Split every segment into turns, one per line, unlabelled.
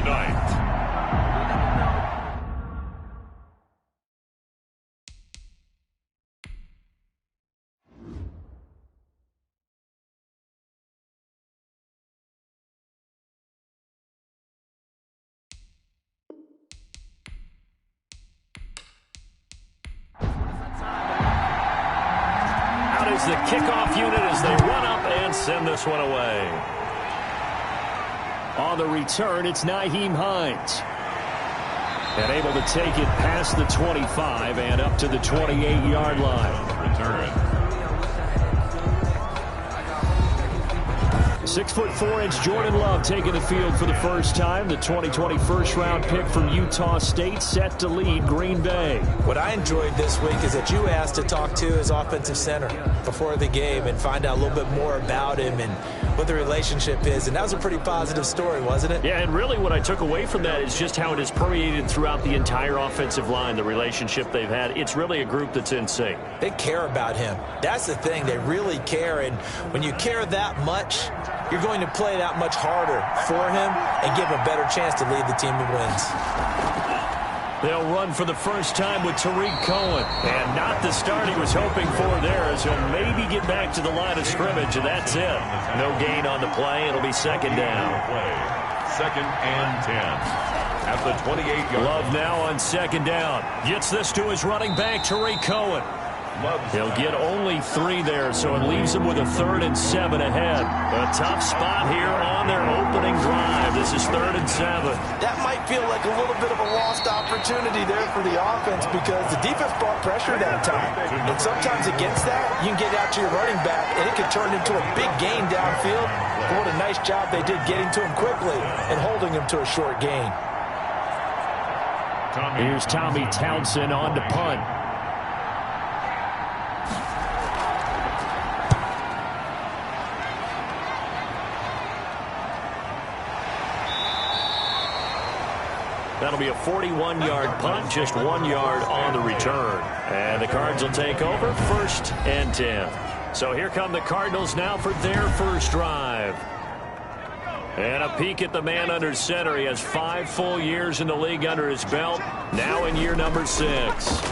tonight.
Is the kickoff unit as they run up and send this one away. On the return, it's Nyheim Hines. And able to take it past the 25 and up to the 28-yard line.
Return.
6'4" Jordan Love taking the field for the first time. The 2020 first-round pick from Utah State set to lead Green Bay.
What I enjoyed this week is that you asked to talk to his offensive center before the game and find out a little bit more about him and what the relationship is. And that was a pretty positive story, wasn't it?
Yeah, and really what I took away from that is just how it has permeated throughout the entire offensive line, the relationship they've had. It's really a group that's in sync.
They care about him. That's the thing. They really care. And when you care that much, you're going to play that much harder for him and give him a better chance to lead the team to wins.
They'll run for the first time with Tariq Cohen. And not the start he was hoping for there, as he'll maybe get back to the line of scrimmage, and that's it. No gain on the play. It'll be second down.
Second and 10. At the 28-yard.
Love now on second down. Gets this to his running back, Tariq Cohen. He'll get only 3 there, so it leaves him with a 3rd and 7 ahead. A tough spot here on their opening drive. This is 3rd and 7.
That might feel like a little bit of a lost opportunity there for the offense because the defense brought pressure that time. And sometimes against that, you can get out to your running back, and it can turn into a big gain downfield. But what a nice job they did getting to him quickly and holding him to a short gain.
Here's Tommy Townsend on to punt. That'll be a 41-yard punt, just 1 yard on the return. And the Cards will take over, 1st and 10. So here come the Cardinals now for their first drive. And a peek at the man under center. He has 5 full years in the league under his belt, now in year number 6.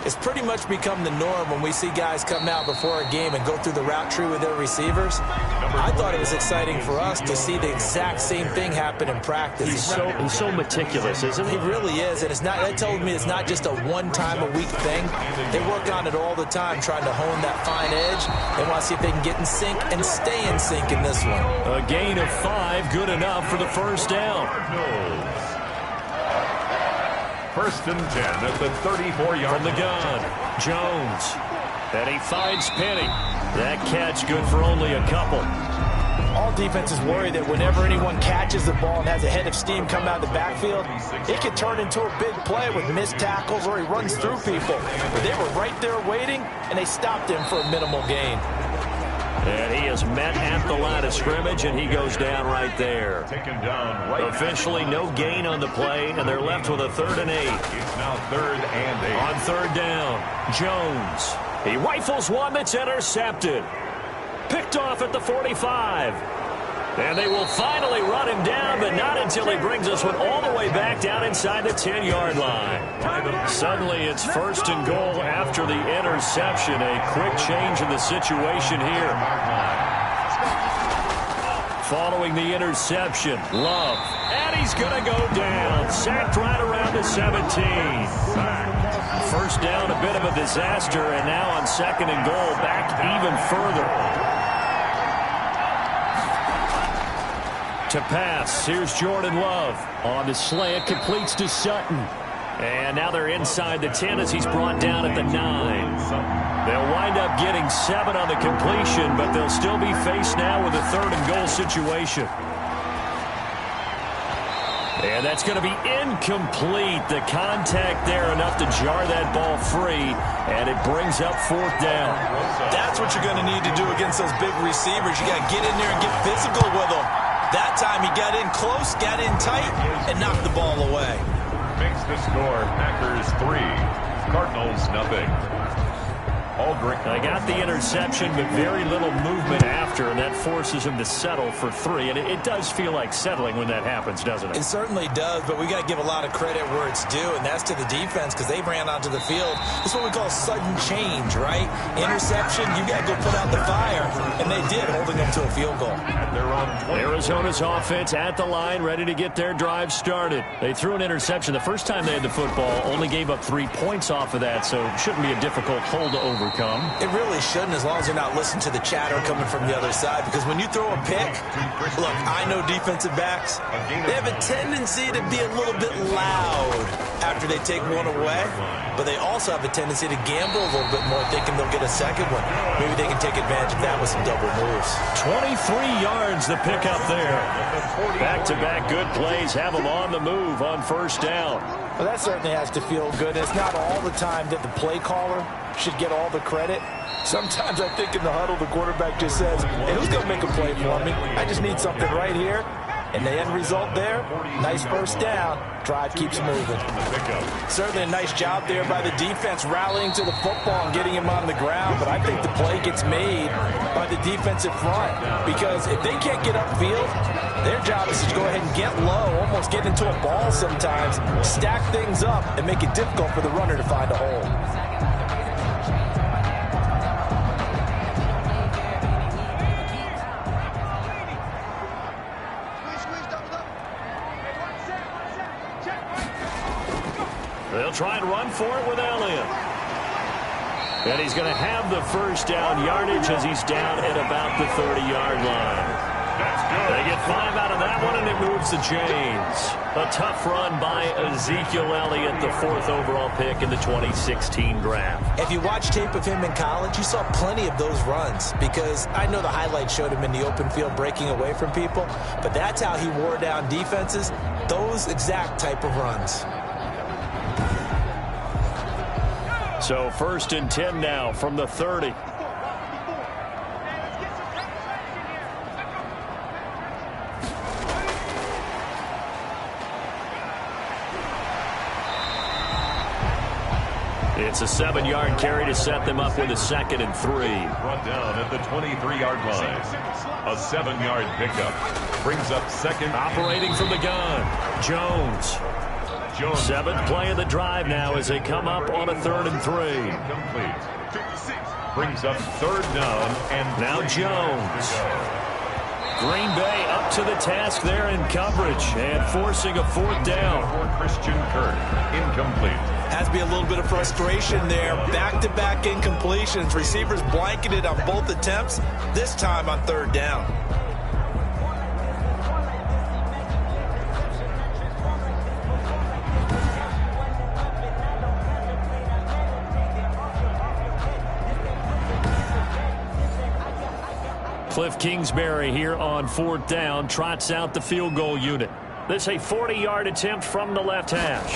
It's pretty much become the norm when we see guys come out before a game and go through the route tree with their receivers. I thought it was exciting for us to see the exact same thing happen in practice.
He's so meticulous, isn't he?
He really is, and that tells me it's not just a one-time-a-week thing. They work on it all the time, trying to hone that fine edge. They want to see if they can get in sync and stay in sync in this one.
A gain of 5, good enough for the first down.
1st and 10 at the 34-yard.
From the gun, Jones. And he finds Penny. That catch good for only a couple.
All defenses worry that whenever anyone catches the ball and has a head of steam come out of the backfield, it can turn into a big play with missed tackles or he runs through people. But they were right there waiting, and they stopped him for a minimal gain.
And he is met at the line of scrimmage, and he goes down right there.
Taken down right.
Officially no gain on the play, and they're left with a 3rd and 8.
It's now 3rd and 8.
On 3rd down, Jones. He rifles one that's intercepted. Picked off at the 45. And they will finally run him down, but not until he brings us one all the way back down inside the 10-yard line. Suddenly it's 1st and goal after the interception. A quick change in the situation here. Following the interception, Love. And he's going to go down. Sacked right around the 17. First down, a bit of a disaster, and now on 2nd and goal, back even further. To pass, here's Jordan Love. On the slant, completes to Sutton. And now they're inside the 10 as he's brought down at the 9. They'll wind up getting 7 on the completion, but they'll still be faced now with a 3rd and goal situation. And that's going to be incomplete. The contact there enough to jar that ball free, and it brings up 4th down.
That's what you're going to need to do against those big receivers. You got to get in there and get physical with them. That time he got in close, got in tight, and knocked the ball away.
Makes the score Packers 3, Cardinals 0. Aldrich.
I got the interception, but very little movement after, and that forces him to settle for 3. And it does feel like settling when that happens, doesn't it?
It certainly does, but we got to give a lot of credit where it's due, and that's to the defense because they ran onto the field. It's what we call sudden change, right? Interception, you got to go put out the fire, and they did, holding them to a field goal.
Arizona's offense at the line, ready to get their drive started. They threw an interception the first time they had the football, only gave up 3 points off of that, so it shouldn't be a difficult hole to overcome.
It really shouldn't, as long as you're not listening to the chatter coming from the other side, because when you throw a pick, look, I know defensive backs, they have a tendency to be a little bit loud after they take one away, but they also have a tendency to gamble a little bit more, thinking they'll get a second one. Maybe they can take advantage of that with some double moves.
23 yards the pick up there. Back-to-back good plays have them on the move on first down.
Well, that certainly has to feel good. It's not all the time that the play caller should get all the credit. Sometimes I think in the huddle, the quarterback just says, hey, who's going to make a play for me? I just need something right here. And the end result there, nice first down. Drive keeps moving. Certainly a nice job there by the defense rallying to the football and getting him on the ground. But I think the play gets made by the defensive front. Because if they can't get upfield, their job is to go ahead and get low, almost get into a ball sometimes, stack things up, and make it difficult for the runner to find a hole.
They'll try and run for it with Elliott. And he's going to have the first down yardage as he's down at about the 30-yard line. They get 5 out of that one, and it moves the chains. A tough run by Ezekiel Elliott, the 4th overall pick in the 2016 draft.
If you watch tape of him in college, you saw plenty of those runs because I know the highlights showed him in the open field breaking away from people, but that's how he wore down defenses, those exact type of runs.
So 1st and 10 now from the 30. It's a 7-yard carry to set them up with a 2nd and 3.
Brought down at the 23-yard line. A 7-yard pickup brings up 2nd.
Operating from the gun, Jones. 7th play of the drive now as they come up on a 3rd and 3.
Complete. Brings up 3rd down and
now Jones. Green Bay up to the task there in coverage and forcing a 4th down.
For Christian Kirk, incomplete.
Has to be a little bit of frustration there. Back-to-back incompletions. Receivers blanketed on both attempts, this time on 3rd down.
Cliff Kingsbury here on 4th down, trots out the field goal unit. This a 40-yard attempt from the left hash.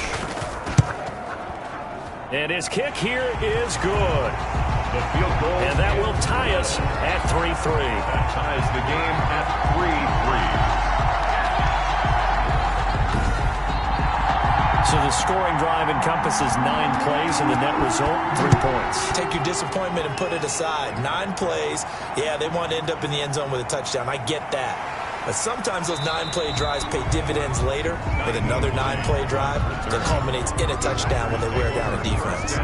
And his kick here is good.
The field goal.
And that will tie us at 3-3.
That ties the game at 3-3.
So the scoring drive encompasses 9 plays, and the net result, 3 points.
Take your disappointment and put it aside. 9 plays. Yeah, they want to end up in the end zone with a touchdown. I get that. But sometimes those 9-play drives pay dividends later with another 9-play drive that culminates in a touchdown when they wear down a defense.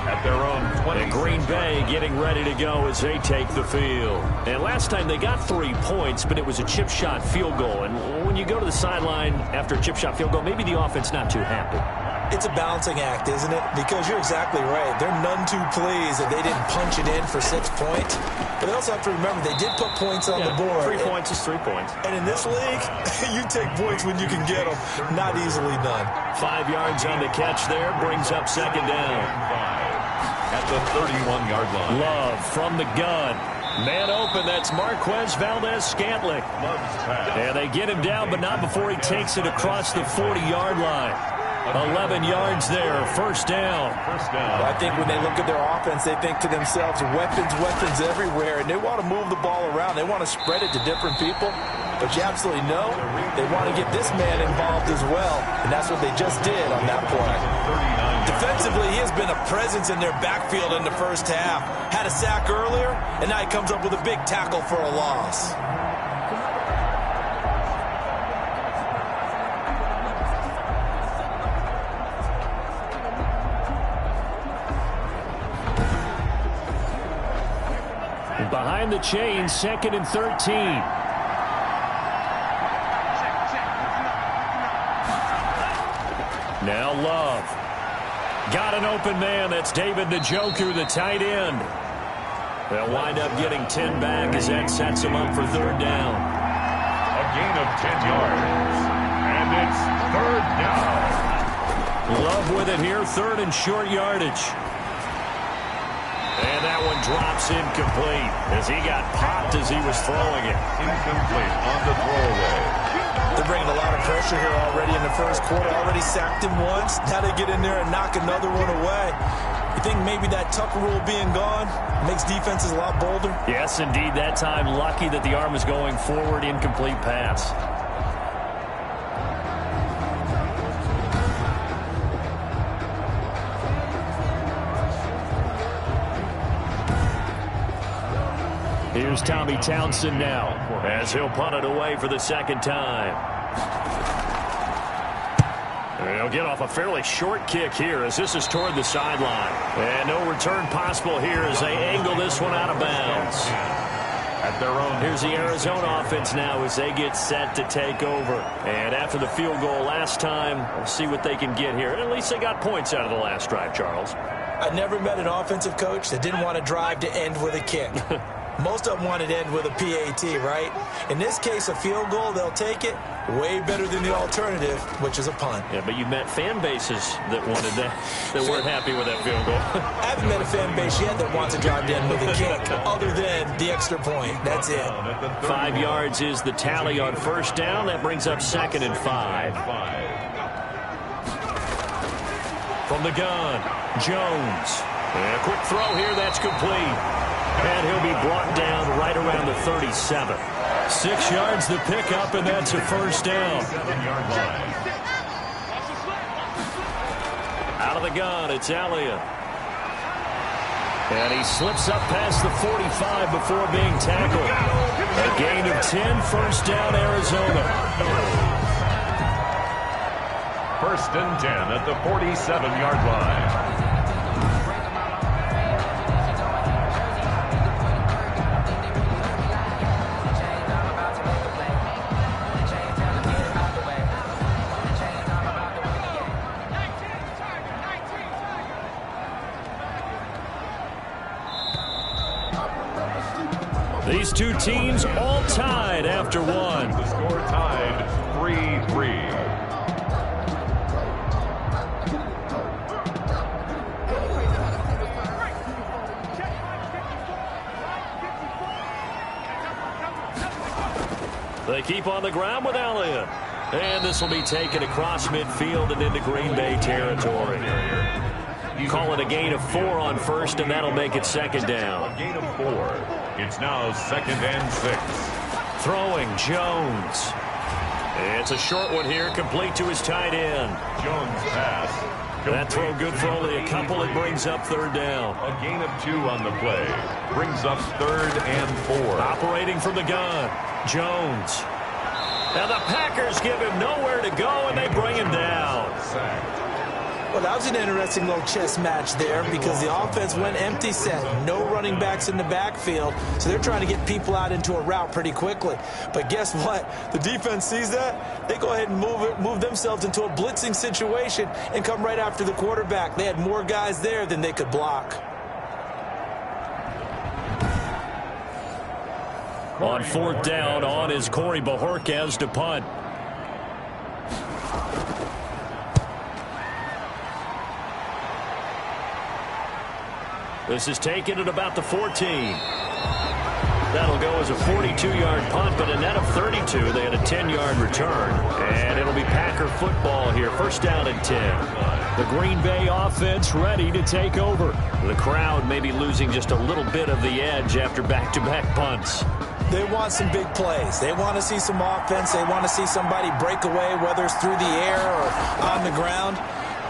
At their own 20.
And Green Bay getting ready to go as they take the field. And last time they got 3 points, but it was a chip shot field goal. And when you go to the sideline after a chip shot field goal, maybe the offense not too happy.
It's a balancing act, isn't it? Because you're exactly right. They're none too pleased that they didn't punch it in for 6 points. But they also have to remember they did put points on the board.
3 points is 3 points.
And in this league, you take points when you can get them. Not easily done.
5 yards on the catch there brings up 2nd down.
At the 31-yard line.
Love from the gun. Man open, that's Marquez Valdez-Scantling. And they get him down, but not before he takes it across the 40-yard line. 11 yards there, 1st down.
Well, I think when they look at their offense, they think to themselves, weapons everywhere, and they want to move the ball around. They want to spread it to different people. But you absolutely know they want to get this man involved as well, and that's what they just did on that play. Defensively, he has been a presence in their backfield in the first half. Had a sack earlier, and now he comes up with a big tackle for a loss.
Behind the chains, 2nd and 13. Now Love. Got an open man. That's David Njoku, the tight end. They'll wind up getting 10 back as that sets them up for 3rd down.
A gain of 10 yards. And it's 3rd down.
Love with it here, 3rd and short yardage. And that one drops incomplete as he got popped as he was throwing it.
Incomplete on the throwaway.
They're bringing a lot of pressure here already in the first quarter. Already sacked him once. Now they get in there and knock another one away. You think maybe that Tucker rule being gone makes defenses a lot bolder?
Yes, indeed. That time, lucky that the arm is going forward, incomplete pass. Here's Tommy Townsend now as he'll punt it away for the 2nd time. He'll get off a fairly short kick here as this is toward the sideline. And no return possible here as they angle this one out of bounds.
At their own.
Here's the Arizona offense now as they get set to take over. And after the field goal last time, we'll see what they can get here. At least they got points out of the last drive, Charles.
I never met an offensive coach that didn't want to drive to end with a kick. Most of them wanted to end with a PAT, right? In this case, a field goal, they'll take it. Way better than the alternative, which is a punt.
Yeah, but you met fan bases that wanted that, that weren't happy with that field goal.
I haven't met a fan base yet that wants to drive to end with a kick, other than the extra point. That's it.
5 yards is the tally on 1st down. That brings up 2nd and 5. From the gun, Jones. And a quick throw here, that's complete. And he'll be brought down right around the 37. 6 yards the pickup, and that's a 1st down.
7-yard line.
Out of the gun, it's Elliott. And he slips up past the 45 before being tackled. A gain of 10, 1st down, Arizona.
1st and 10 at the 47-yard line.
These two teams all tied after one.
The score tied 3-3.
They keep on the ground with Elliott. And this will be taken across midfield and into Green Bay territory. Call it a gain of 4 on 1st, and that'll make it 2nd down.
A gain of 4. It's now 2nd and 6.
Throwing, Jones. It's a short one here, complete to his tight end.
Jones pass.
That throw good for only a couple. It brings up 3rd down.
A gain of 2 on the play. Brings up 3rd and 4.
Operating from the gun, Jones. Now the Packers give him nowhere to go, and they bring him down.
Sacked.
Well, that was an interesting little chess match there because the offense went empty set. No running backs in the backfield, so they're trying to get people out into a route pretty quickly. But guess what? The defense sees that. They go ahead and move themselves into a blitzing situation and come right after the quarterback. They had more guys there than they could block.
On 4th down, on is Corey Bojorquez to punt. This is taken at about the 14. That'll go as a 42-yard punt, but a net of 32. They had a 10-yard return. And it'll be Packer football here. 1st down and 10. The Green Bay offense ready to take over. The crowd may be losing just a little bit of the edge after back-to-back punts.
They want some big plays. They want to see some offense. They want to see somebody break away, whether it's through the air or on the ground.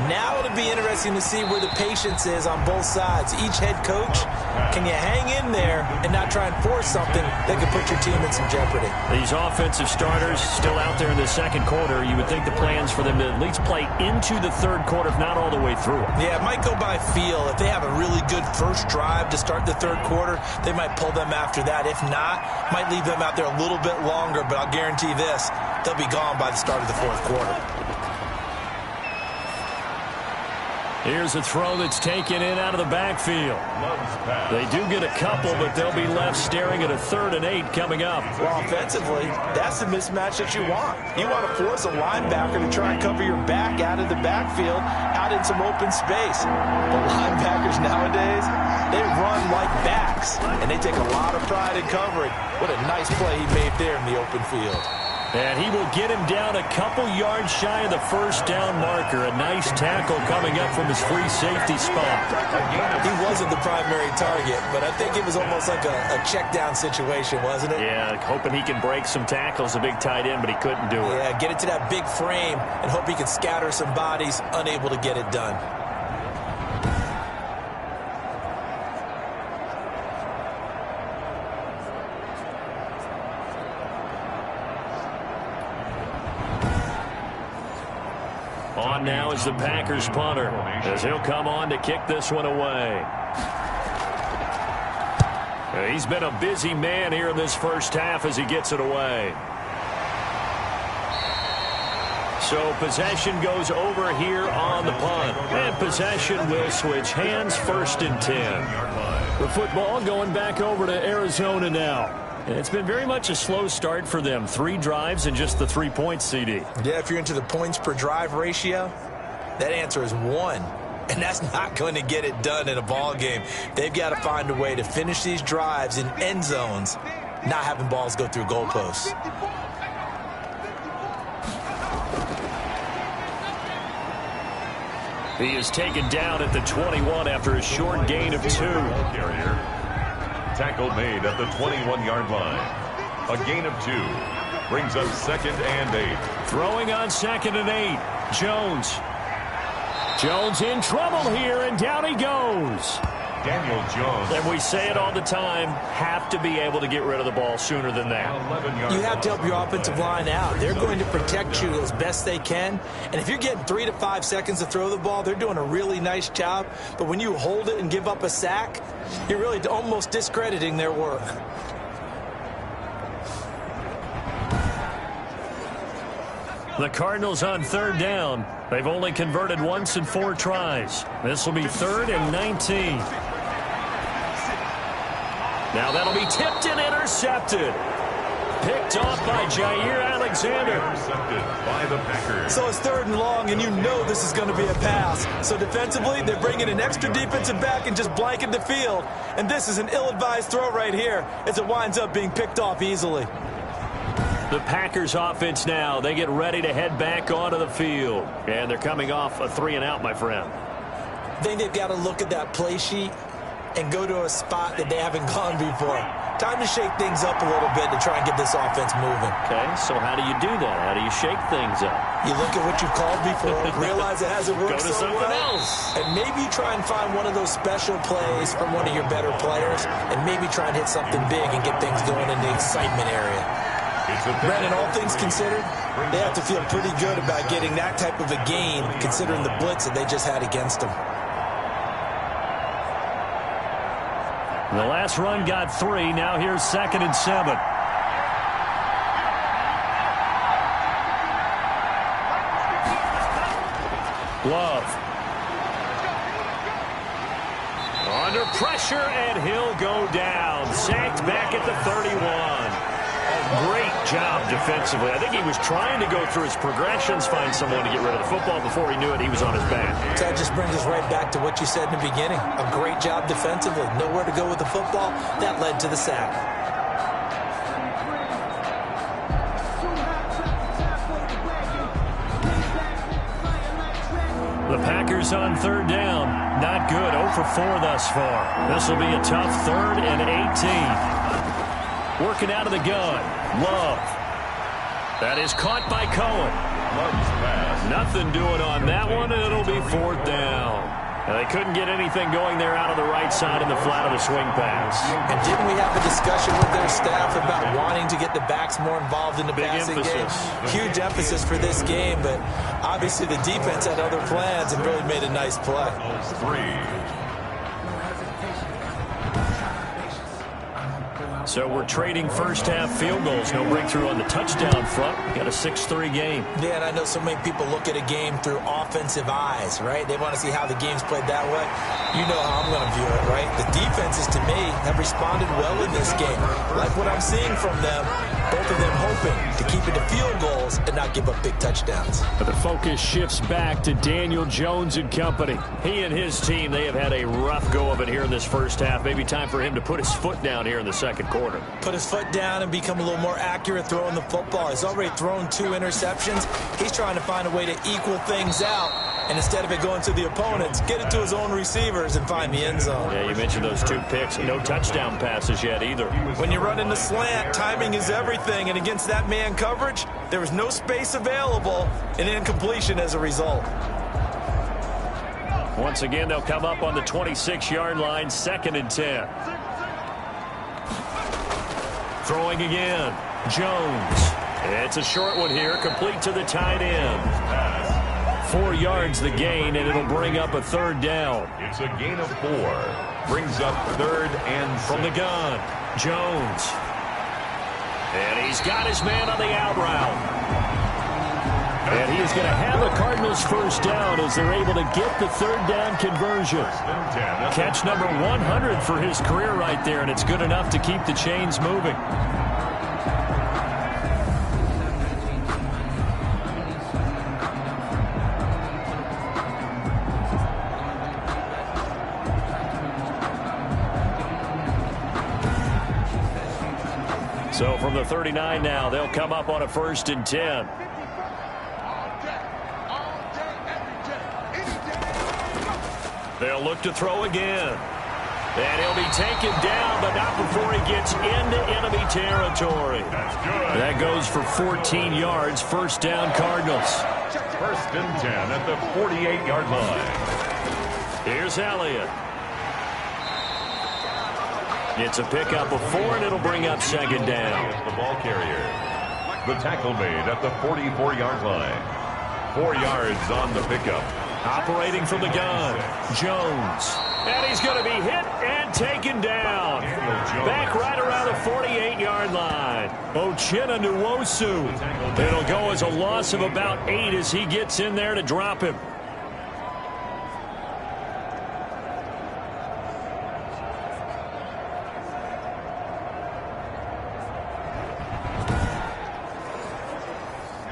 Now it'll be interesting to see where the patience is on both sides. Each head coach, can you hang in there and not try and force something that could put your team in some jeopardy?
These offensive starters still out there in the second quarter. You would think the plans for them to at least play into the third quarter, if not all the way through it.
Yeah, it might go by feel. If they have a really good first drive to start the third quarter, they might pull them after that. If not, might leave them out there a little bit longer, but I'll guarantee this, they'll be gone by the start of the fourth quarter.
Here's a throw that's taken in out of the backfield. They do get a couple, but they'll be left staring at a 3rd and 8 coming up.
Well, offensively, that's the mismatch that you want. You want to force a linebacker to try and cover your back out of the backfield, out in some open space. But linebackers nowadays, they run like backs, and they take a lot of pride in covering. What a nice play he made there in the open field.
And he will get him down a couple yards shy of the first down marker. A nice tackle coming up from his free safety spot.
He wasn't the primary target, but I think it was almost like a check down situation, wasn't it?
Yeah, hoping he can break some tackles, a big tight end, but he couldn't do it.
Yeah, get it to that big frame and hope he can scatter some bodies, unable to get it done.
On now is the Packers punter, as he'll come on to kick this one away. He's been a busy man here in this first half as he gets it away. So possession goes over here on the punt. And possession will switch hands, 1st and 10. The football going back over to Arizona now. It's been very much a slow start for them. 3 drives and just the 3 points, CD.
Yeah, if you're into the points per drive ratio, that answer is 1. And that's not going to get it done in a ball game. They've got to find a way to finish these drives in end zones, not having balls go through goalposts.
He is taken down at the 21 after a short gain of 2.
Tackle made at the 21-yard line. A gain of 2 brings up 2nd and 8.
Throwing on 2nd and 8. Jones. Jones in trouble here, and down he goes.
Daniel Jones.
And we say it all the time, have to be able to get rid of the ball sooner than that.
You have to help your offensive line out. They're going to protect you as best they can. And if you're getting 3 to 5 seconds to throw the ball, they're doing a really nice job. But when you hold it and give up a sack, you're really almost discrediting their work.
The Cardinals on 3rd down. They've only converted once in 4 tries. This will be 3rd and 19. Now that'll be tipped and intercepted. Picked off by Jair Alexander.
Intercepted by the Packers.
So it's 3rd and long, and you know this is going to be a pass. So defensively, they're bringing an extra defensive back and just blanking the field. And this is an ill-advised throw right here as it winds up being picked off easily.
The Packers offense now, they get ready to head back onto the field. And they're coming off a 3-and-out, my friend.
I think they've got to look at that play sheet and go to a spot that they haven't gone before. Time to shake things up a little bit to try and get this offense moving.
Okay, so how do you do that? How do you shake things up?
You look at what you've called before, realize it hasn't worked
Go to
so
something
well,
else.
and maybe try and find one of those special plays from one of your better players, and maybe try and hit something big and get things going in the excitement area. Brandon, all things considered, they have to feel pretty good about getting that type of a gain, considering the blitz that they just had against them.
The last run got 3. Now here's 2nd and 7. Love. Under pressure, and he'll go down. Sacked back at the 31. Great job defensively. I think he was trying to go through his progressions, find someone to get rid of the football. Before he knew it, he was on his back.
So that just brings us right back to what you said in the beginning. A great job defensively. Nowhere to go with the football. That led to the sack.
The Packers on 3rd down. Not good. 0 for 4 thus far. This will be a tough 3rd and 18. Working out of the gun. Love. That is caught by Cohen. Nothing doing on that one, and it'll be 4th down. And they couldn't get anything going there out of the right side in the flat of the swing pass.
And didn't we have a discussion with their staff about wanting to get the backs more involved in the passing game? Huge emphasis for this game, but obviously the defense had other plans and really made a nice play.
3.
So we're trading first-half field goals. No breakthrough on the touchdown front. Got a 6-3 game.
Yeah, and I know so many people look at a game through offensive eyes, right? They want to see how the game's played that way. You know how I'm going to view it, right? The defenses, to me, have responded well in this game. Like what I'm seeing from them, both of them hoping to keep it to field goals and not give up big touchdowns.
But the focus shifts back to Daniel Jones and company. He and his team, they have had a rough go of it here in this first half. Maybe time for him to put his foot down here in the second quarter.
Put his foot down and become a little more accurate throwing the football. He's already thrown 2 interceptions. He's trying to find a way to equal things out. And instead of it going to the opponents, get it to his own receivers and find the end zone.
Yeah, you mentioned those 2 picks. No touchdown passes yet either.
When you run in the slant, timing is everything. And against that man coverage, there was no space available and incompletion as a result.
Once again, they'll come up on the 26-yard line, 2nd and 10. Throwing again. Jones. It's a short one here, complete to the tight end. 4 yards the gain, and it'll bring up a 3rd down.
It's a gain of 4. Brings up 3rd and 6.
From the gun, Jones. And he's got his man on the out route. And he is going to have the Cardinals first down as they're able to get the 3rd down conversion. Catch number 100 for his career right there, and it's good enough to keep the chains moving. So from the 39 now, they'll come up on a 1st and 10. They'll look to throw again. And he'll be taken down, but not before he gets into enemy territory. That goes for 14 yards. 1st down, Cardinals.
1st and 10 at the 48-yard line.
Here's Elliott. It's a pickup of 4, and it'll bring up 2nd down.
The ball carrier. The tackle made at the 44-yard line. 4 yards on the pickup.
Operating from the gun, Jones. And he's going to be hit and taken down. Back right around the 48-yard line. Uchenna Nwosu. It'll go as a loss of about 8 as he gets in there to drop him.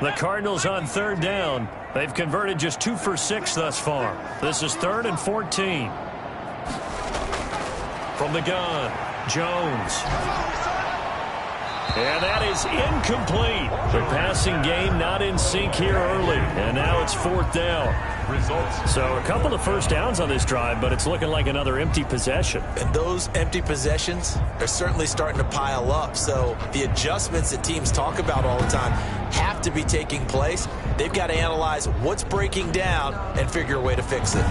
The Cardinals on 3rd down. They've converted just 2 for 6 thus far. This is 3rd and 14. From the gun, Jones. And that is incomplete. The passing game not in sync here early. And now it's 4th down. So a couple of first downs on this drive, but it's looking like another empty possession.
And those empty possessions are certainly starting to pile up. So the adjustments that teams talk about all the time have to be taking place. They've got to analyze what's breaking down and figure a way to fix it.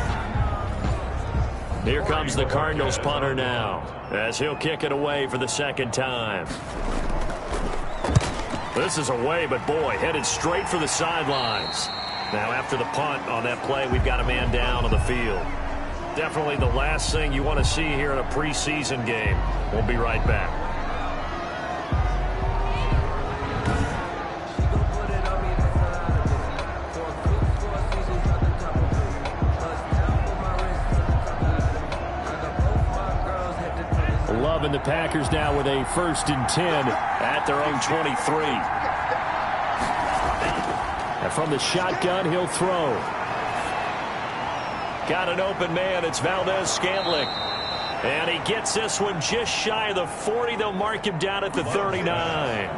Here comes the Cardinals punter now, as he'll kick it away for the 2nd time. This is away, but boy, headed straight for the sidelines. Now after the punt on that play, we've got a man down on the field. Definitely the last thing you want to see here in a preseason game. We'll be right back. Love and the Packers now with a 1st and 10 at their own 23. And from the shotgun, he'll throw. Got an open man. It's Valdez-Scantling. And he gets this one just shy of the 40. They'll mark him down at the 39.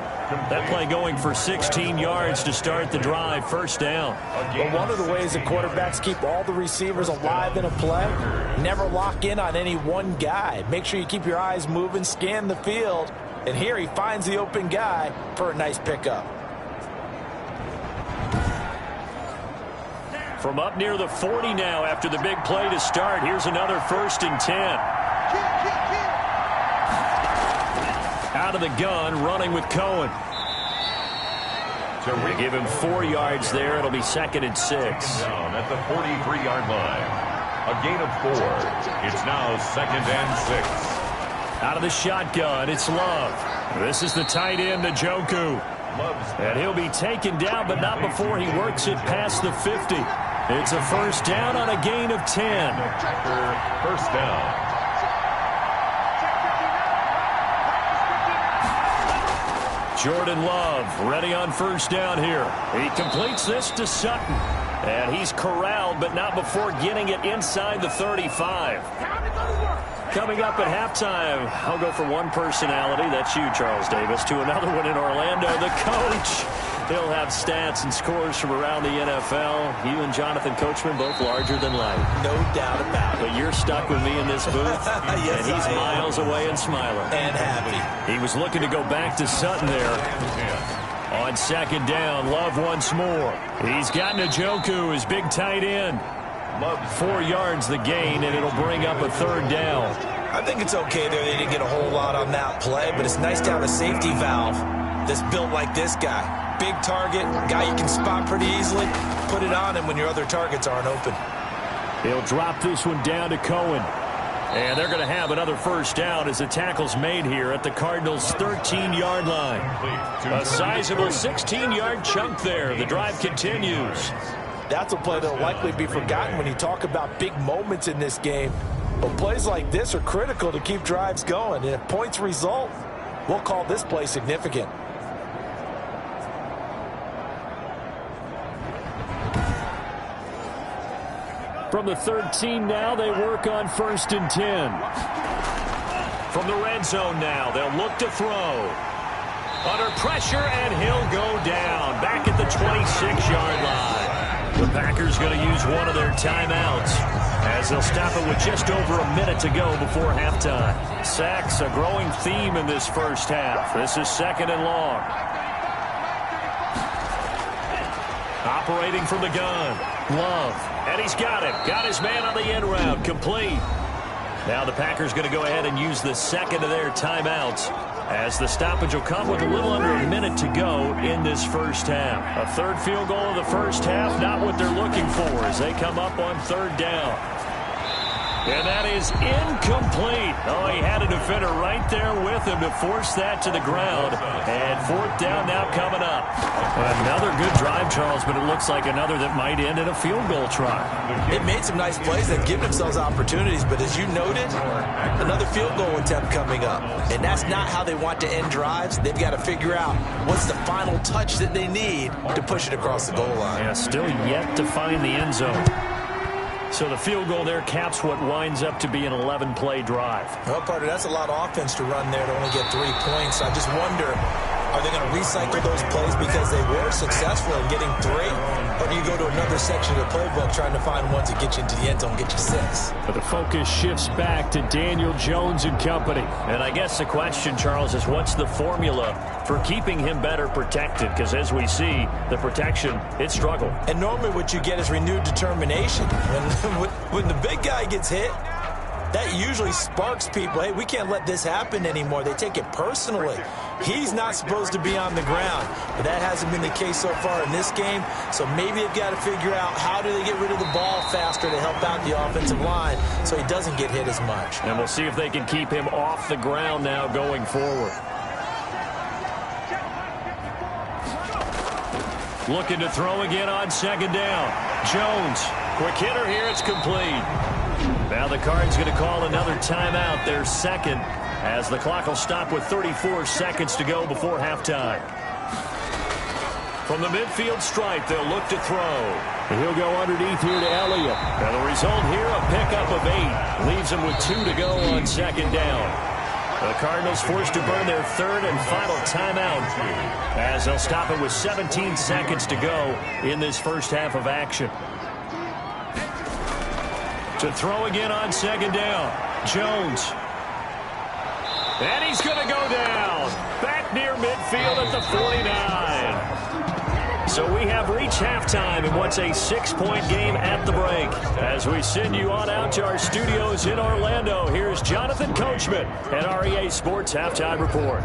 That play going for 16 yards to start the drive. 1st down.
Well, one of the ways the quarterbacks keep all the receivers alive in a play, never lock in on any one guy. Make sure you keep your eyes moving, scan the field. And here he finds the open guy for a nice pickup.
From up near the 40 now after the big play to start. Here's another 1st and 10. Out of the gun, running with Cohen. They give him 4 yards there. It'll be 2nd and 6.
Down at the 43-yard line. A gain of 4. It's now 2nd and 6.
Out of the shotgun, it's Love. This is the tight end, Njoku. And he'll be taken down, but not before he works it past the 50. It's a 1st down on a gain of 10.
1st down.
Jordan Love ready on 1st down here. He completes this to Sutton. And he's corralled, but not before getting it inside the 35. Coming up at halftime, I'll go for one personality. That's you, Charles Davis, to another one in Orlando, the coach. He'll have stats and scores from around the NFL. You and Jonathan Coachman both larger than life.
No doubt about it.
But you're stuck with me in this booth.
Yes,
and he's miles away and smiling.
And happy.
He was looking to go back to Sutton there. On 2nd down, Love once more. He's got Njoku, his big tight end. 4 yards the gain, and it'll bring up a 3rd down.
I think it's okay there. They didn't get a whole lot on that play, but it's nice to have a safety valve that's built like this guy. Big target, guy you can spot pretty easily. Put it on him when your other targets aren't open.
He'll drop this one down to Cohen. And they're going to have another 1st down as the tackle's made here at the Cardinals' 13-yard line. A sizable 16-yard chunk there. The drive continues.
That's a play that'll likely be forgotten when you talk about big moments in this game. But plays like this are critical to keep drives going. And if points result, we'll call this play significant.
From the 13 now, they work on 1st and 10. From the red zone now, they'll look to throw. Under pressure, and he'll go down. Back at the 26-yard line. The Packers going to use one of their timeouts as they'll stop it with just over a minute to go before halftime. Sacks, a growing theme in this 1st half. This is 2nd and long. Operating from the gun. Love. And he's got it. Got his man on the end route. Complete. Now the Packers going to go ahead and use the 2nd of their timeouts as the stoppage will come with a little under a minute to go in this 1st half. A 3rd field goal of the 1st half, not what they're looking for as they come up on 3rd down. And that is incomplete. Oh, he had a defender right there with him to force that to the ground. And 4th down now coming up. Another good drive, Charles, but it looks like another that might end in a field goal try.
They've made some nice plays. They've given themselves opportunities, but as you noted, another field goal attempt coming up. And that's not how they want to end drives. They've got to figure out what's the final touch that they need to push it across the goal line.
Yeah, still yet to find the end zone. So the field goal there caps what winds up to be an 11-play drive.
Well, Carter, that's a lot of offense to run there to only get 3 points. I just wonder, are they going to recycle those plays because they were successful in getting 3? Or do you go to another section of the playbook trying to find ones that get you into the end zone and get you 6?
But the focus shifts back to Daniel Jones and company. And I guess the question, Charles, is what's the formula for keeping him better protected? Because as we see, the protection, it struggled.
And normally what you get is renewed determination. When the big guy gets hit, that usually sparks people. Hey, we can't let this happen anymore. They take it personally. He's not supposed to be on the ground. But that hasn't been the case so far in this game. So maybe they've got to figure out how do they get rid of the ball faster to help out the offensive line so he doesn't get hit as much.
And we'll see if they can keep him off the ground now going forward. Looking to throw again on 2nd down. Jones, quick hitter here, it's complete. Now the Cards going to call another timeout, their 2nd, as the clock will stop with 34 seconds to go before halftime. From the midfield stripe, they'll look to throw. He'll go underneath here to Elliott. Now the result here, a pickup of 8. Leaves him with 2 to go on 2nd down. The Cardinals forced to burn their 3rd and final timeout as they'll stop it with 17 seconds to go in this 1st half of action. To throw again on 2nd down. Jones. And he's going to go down. Back near midfield at the 49. So we have reached halftime in what's a 6-point game at the break. As we send you on out to our studios in Orlando, here's Jonathan Coachman at REA Sports Halftime Report.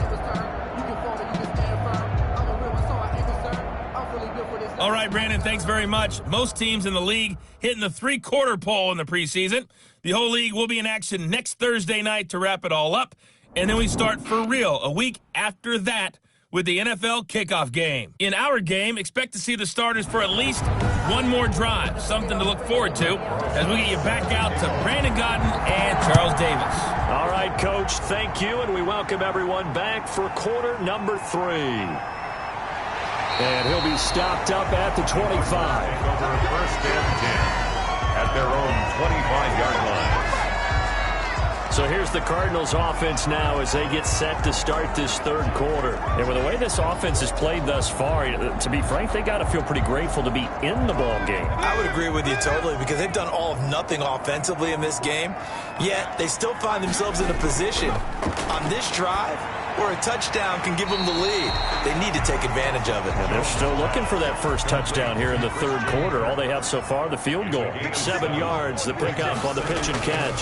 All right, Brandon, thanks very much. Most teams in the league hitting the three-quarter pole in the preseason. The whole league will be in action next Thursday night to wrap it all up. And then we start for real a week after that with the NFL kickoff game. In our game, expect to see the starters for at least one more drive, something to look forward to as we get you back out to Brandon Godden and Charles Davis.
All right, Coach, thank you, and we welcome everyone back for quarter number 3. And he'll be stopped up at the 25.
Over first and 10 at their own 25-yard line.
So here's the Cardinals offense now as they get set to start this third quarter. And with the way this offense has played thus far, to be frank, they got to feel pretty grateful to be in the ball game.
I would agree with you totally because they've done all of nothing offensively in this game, yet they still find themselves in a position on this drive where a touchdown can give them the lead. They need to take advantage of it.
And they're still looking for that first touchdown here in the third quarter. All they have so far, the field goal. 7 yards, the pickup on the pitch and catch.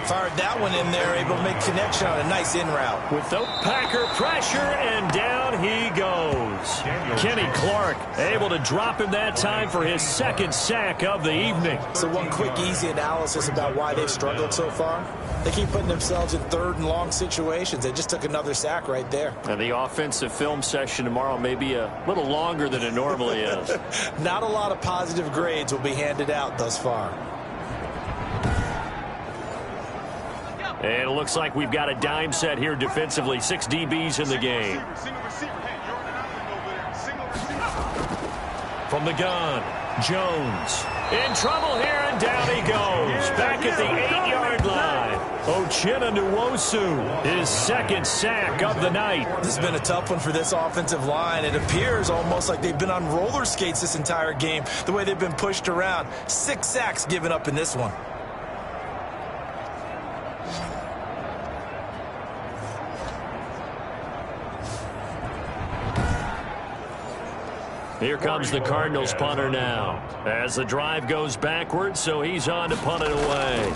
Fired that one in there, able to make connection on a nice in route.
With the Packer pressure, and down he goes. Kenny Clark able to drop him that time for his second sack of the evening.
So one quick, easy analysis about why they've struggled so far. They keep putting themselves in third and long situations. They just took another sack right there.
And the offensive film session tomorrow may be a little longer than it normally is.
Not a lot of positive grades will be handed out thus far.
And it looks like we've got a dime set here defensively. 6 DBs in the game. From the gun, Jones. In trouble here, and down he goes. Back at the 8-yard line. Uchenna Nwosu, his second sack of the night.
This has been a tough one for this offensive line. It appears almost like they've been on roller skates this entire game, the way they've been pushed around. 6 sacks given up in this one.
Here comes the Cardinals punter now. As the drive goes backwards, so he's on to punt it away.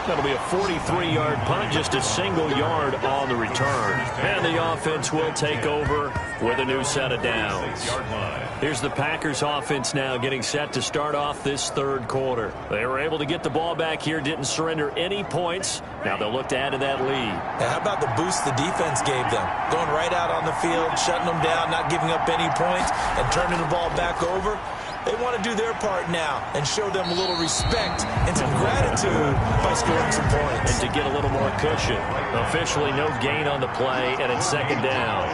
That'll be a 43-yard punt, just a single yard on the return. And the offense will take over with a new set of downs. Here's the Packers offense now getting set to start off this third quarter. They were able to get the ball back here, didn't surrender any points. Now they'll look to add to that lead.
Now how about the boost the defense gave them? Going right out on the field, shutting them down, not giving up any points, and turning the ball back over. They want to do their part now and show them a little respect and some gratitude by scoring some points.
And to get a little more cushion. Officially no gain on the play, and it's second down.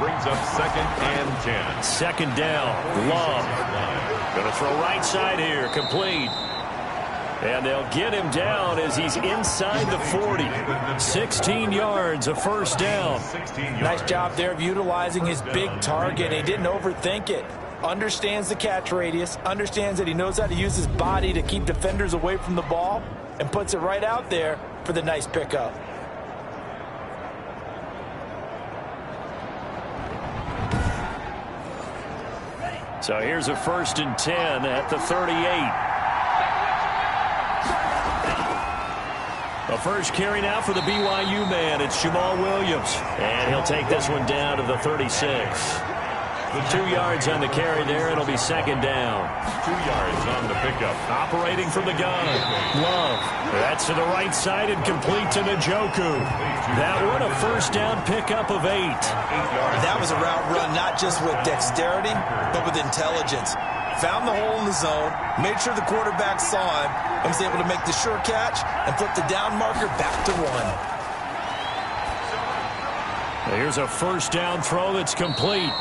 Brings up second and 10.
Second down, Love. Going to throw right side here, complete. And they'll get him down as he's inside the 40. 16 yards, a first down.
Nice job there of utilizing his big target. He didn't overthink it. Understands the catch radius, understands that he knows how to use his body to keep defenders away from the ball, and puts it right out there for the nice pickup.
So here's a first and 10 at the 38. The first carry now for the BYU man. It's Jamal Williams. And he'll take this one down to the 36. 2 yards on the carry there. It'll be second down.
2 yards on the pickup.
Operating from the gun. Love. That's to the right side and complete to Njoku. That one a first down pickup of 8.
That was a route run not just with dexterity, but with intelligence. Found the hole in the zone, made sure the quarterback saw him, and was able to make the sure catch and flip the down marker back to 1.
Here's a first down throw that's complete.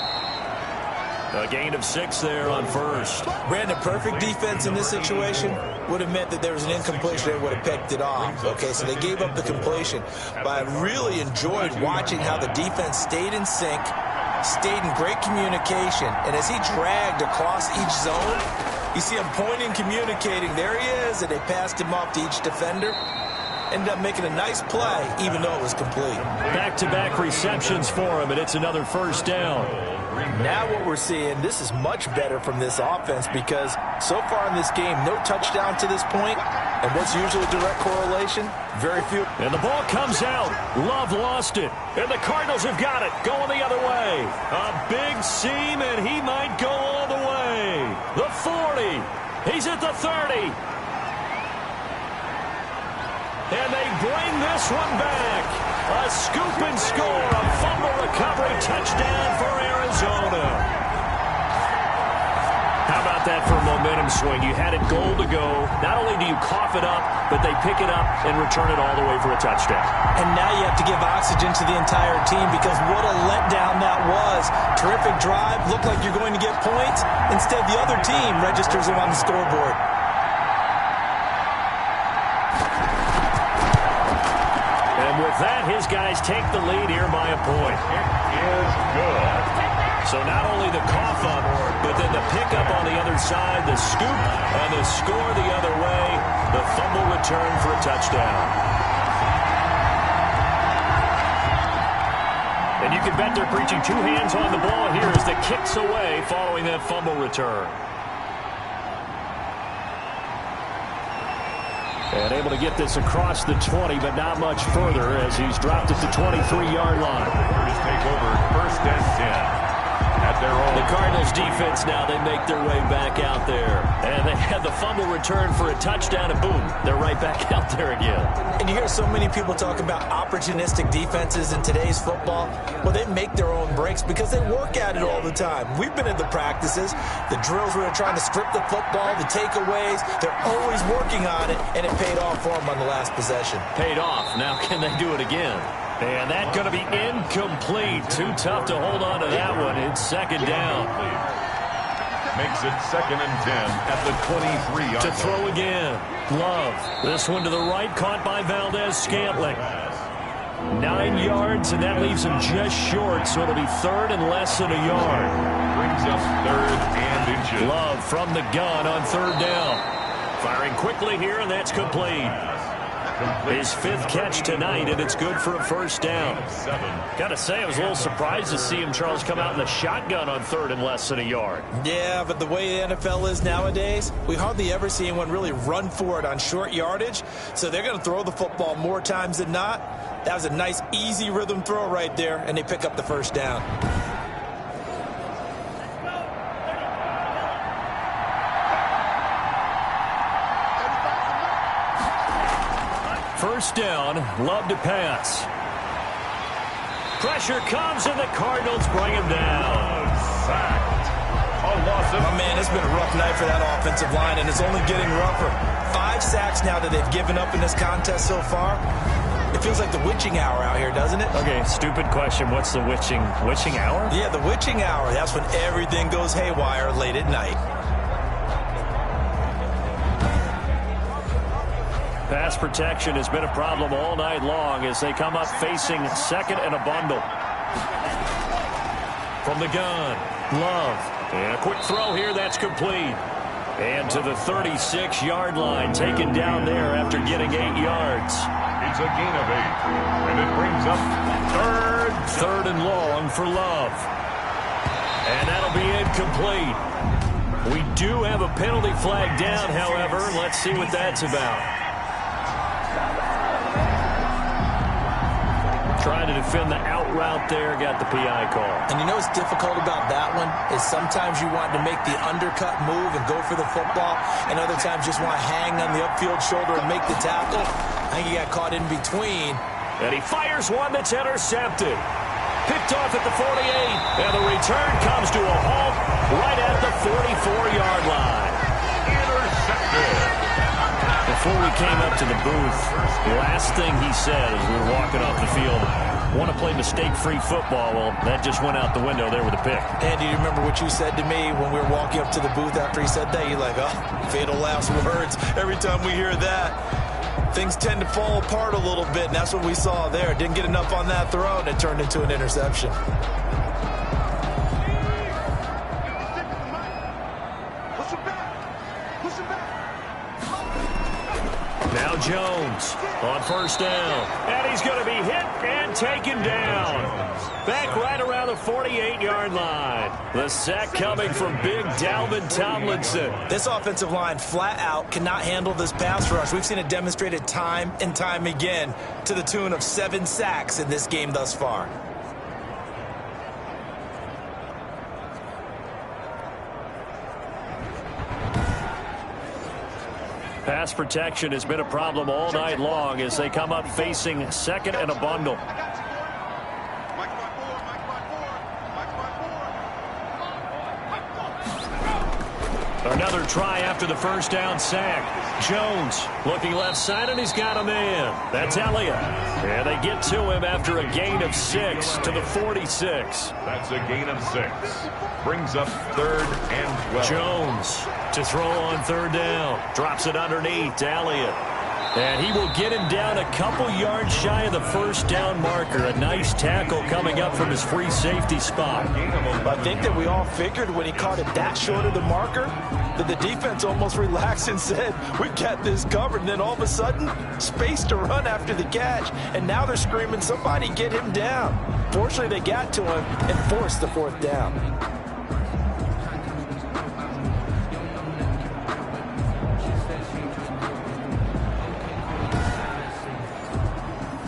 A gain of 6 there on first.
Brandon, perfect defense in this situation would have meant that there was an incompletion. They would have picked it off. Okay, so they gave up the completion. But I really enjoyed watching how the defense stayed in sync, stayed in great communication. And as he dragged across each zone, you see him pointing, communicating. There he is, and they passed him off to each defender. ended up making a nice play, even though it was complete.
Back-to-back receptions for him, and it's another first down.
Now what we're seeing, this is much better from this offense because so far in this game, no touchdown to this point. And what's usually a direct correlation? Very few.
And the ball comes out. Love lost it. And the Cardinals have got it. Going the other way. A big seam, and he might go all the way. The 40. He's at the 30. And they bring this one back. A scoop and score. A fumble recovery touchdown for Arizona. How about that for a momentum swing? You had it goal to go. Not only do you cough it up, but they pick it up and return it all the way for a touchdown.
And now you have to give oxygen to the entire team because what a letdown that was. Terrific drive. Looked like you're going to get points. Instead, the other team registers them on the scoreboard.
And with that, his guys take the lead here by a point.
It is good.
So not only the cough up, but then the pickup on the other side, the scoop, and the score the other way, the fumble return for a touchdown. And you can bet they're preaching two hands on the ball here as the kick's away following that fumble return. And able to get this across the 20, but not much further as he's dropped at the 23-yard line.
Take over first and 10.
The Cardinals defense now, they make their way back out there. And they had the fumble return for a touchdown, and boom, they're right back out there again.
And you hear so many people talk about opportunistic defenses in today's football. Well, they make their own breaks because they work at it all the time. We've been at the practices, the drills where they're trying to script the football, the takeaways. They're always working on it, and it paid off for them on the last possession.
Paid off. Now can they do it again? And that's going to be incomplete. Too tough to hold on to that one. It's second down.
Makes it 2nd and 10 at the 23-yard
to throw again. Love. This one to the right, caught by Valdez-Scantling. 9 yards, and that leaves him just short, so it'll be third and less than a yard.
Brings up 3rd and inches.
Love from the gun on 3rd down. Firing quickly here, and that's complete. His 5th catch tonight, and it's good for a first down. Gotta say, I was a little surprised to see him, Charles, come out in the shotgun on 3rd and less than a yard.
Yeah, but the way the NFL is nowadays, we hardly ever see anyone really run for it on short yardage. So they're going to throw the football more times than not. That was a nice, easy rhythm throw right there, and they pick up the first down.
First down, Love to pass. Pressure comes, and the Cardinals bring him down.
Sacked.
My man, it's been a rough night for that offensive line, and it's only getting rougher. 5 sacks now that they've given up in this contest so far. It feels like the witching hour out here, doesn't it?
Okay, stupid question. What's the witching hour?
Yeah, the witching hour. That's when everything goes haywire late at night.
Pass protection has been a problem all night long as they come up facing 2nd and a bundle. From the gun, Love. And a quick throw here, that's complete. And to the 36-yard line, taken down there after getting 8 yards.
It's a gain of 8, and it brings up
3rd and long for Love. And that'll be incomplete. We do have a penalty flag down, however. Let's see what that's about. Trying to defend the out route there, got the PI call.
And you know what's difficult about that one is sometimes you want to make the undercut move and go for the football, and other times just want to hang on the upfield shoulder and make the tackle. I think he got caught in between.
And he fires one that's intercepted. Picked off at the 48, and the return comes to a halt right at the 44-yard line.
intercepted.
Before we came up to the booth, the last thing he said as we were walking off the field, want to play mistake-free football. Well, that just went out the window there with a pick.
Andy, do you remember what you said to me when we were walking up to the booth after he said that? You're like, oh, fatal last words. Every time we hear that, things tend to fall apart a little bit, and that's what we saw there. Didn't get enough on that throw, and it turned into an interception.
Now Jones on first down. And he's going to be hit and taken down. Back right around the 48-yard line. The sack coming from big Dalvin Tomlinson.
This offensive line flat out cannot handle this pass rush. We've seen it demonstrated time and time again to the tune of 7 sacks in this game thus far.
Pass protection has been a problem all night long as they come up facing second and a bundle. Another try after the first down sack. Jones looking left side, and he's got a man. That's Elliott. And they get to him after a gain of 6 to the 46.
That's a gain of 6. Brings up 3rd and 12.
Jones to throw on 3rd down. Drops it underneath to Elliott. And he will get him down a couple yards shy of the first down marker. A nice tackle coming up from his free safety spot.
I think that we all figured when he caught it that short of the marker that the defense almost relaxed and said, we got this covered. And then all of a sudden, space to run after the catch. And now they're screaming, somebody get him down. Fortunately, they got to him and forced the 4th down.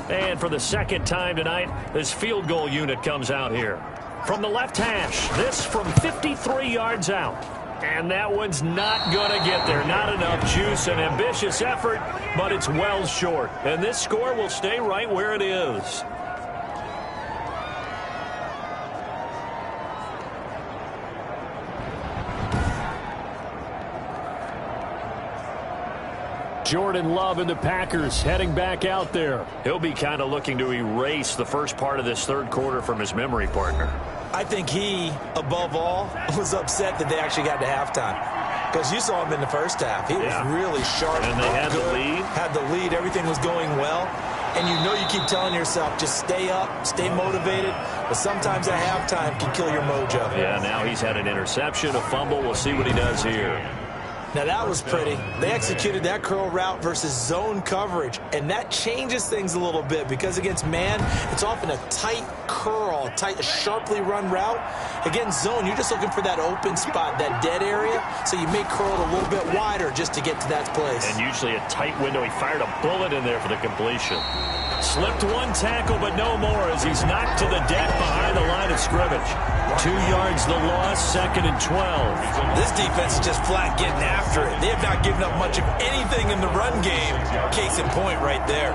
And for the second time tonight, this field goal unit comes out here. From the left hash, this from 53 yards out. And that one's not going to get there. Not enough juice, an ambitious effort, but it's well short. And this score will stay right where it is. Jordan Love and the Packers heading back out there. He'll be kind of looking to erase the first part of this 3rd quarter from his memory partner.
I think he, above all, was upset that they actually got to halftime. Because you saw him in the first half. He was really sharp.
And they had the lead.
Had the lead. Everything was going well. And you know you keep telling yourself, just stay up, stay motivated. But sometimes at halftime can kill your mojo.
Yeah, now he's had an interception, a fumble. We'll see what he does here.
Now, that was pretty. They executed that curl route versus zone coverage, and that changes things a little bit because against man, it's often a tight curl, a sharply run route. Against zone, you're just looking for that open spot, that dead area, so you may curl it a little bit wider just to get to that place.
And usually a tight window. He fired a bullet in there for the completion. Slipped one tackle, but no more as he's knocked to the deck behind the line of scrimmage. 2 yards the loss, 2nd and 12.
This defense is just flat getting after it. They have not given up much of anything in the run game. Case in point right there.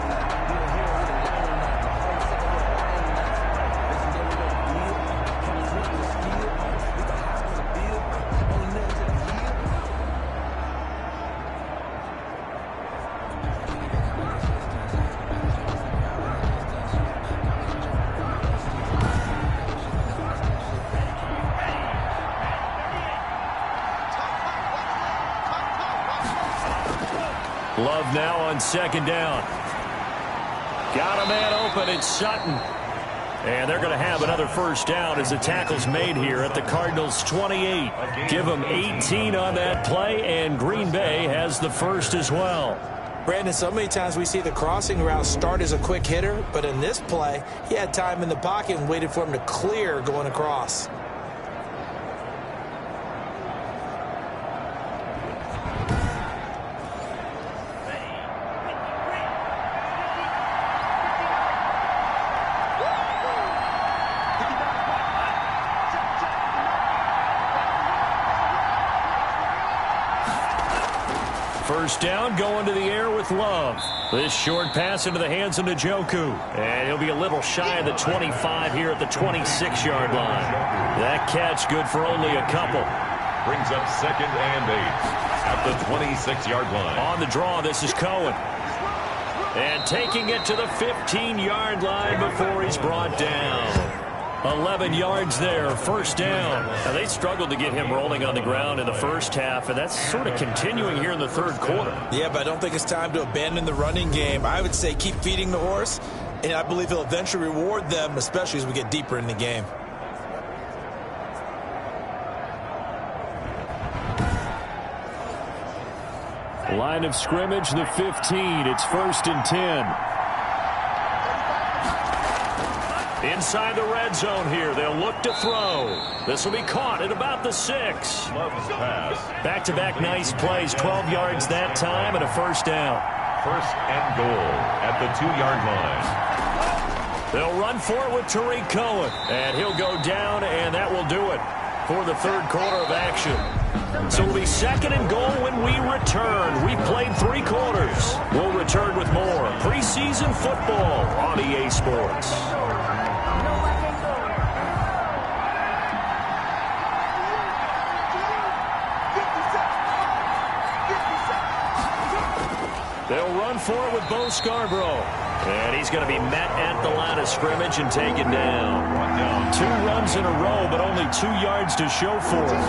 Love now on 2nd down. Got a man open, it's Sutton. And they're going to have another first down as the tackle's made here at the Cardinals' 28. Give them 18 on that play, and Green Bay has the first as well.
Brandon, so many times we see the crossing route start as a quick hitter, but in this play, he had time in the pocket and waited for him to clear going across.
First down, going to the air with Love. This short pass into the hands of Njoku. And he'll be a little shy of the 25 here at the 26-yard line. That catch good for only a couple.
Brings up 2nd and 8 at the 26-yard line.
On the draw, this is Cohen. And taking it to the 15-yard line before he's brought down. 11 yards there, first down. Now, they struggled to get him rolling on the ground in the first half, and that's sort of continuing here in the 3rd quarter.
Yeah, but I don't think it's time to abandon the running game. I would say keep feeding the horse, and I believe he'll eventually reward them, especially as we get deeper in the game.
Line of scrimmage, the 15. It's 1st and 10. Inside the red zone here. They'll look to throw. This will be caught at about the 6. Back-to-back nice plays. 12 yards that time and a 1st down.
1st and goal at the 2-yard line.
They'll run for it with Tariq Cohen. And he'll go down, and that will do it for the 3rd quarter of action. So it'll be 2nd and goal when we return. We've played 3 quarters. We'll return with more preseason football on EA Sports. They'll run for it with Bo Scarborough. And he's going to be met at the line of scrimmage and taken down. 2 runs in a row, but only 2 yards to show for it.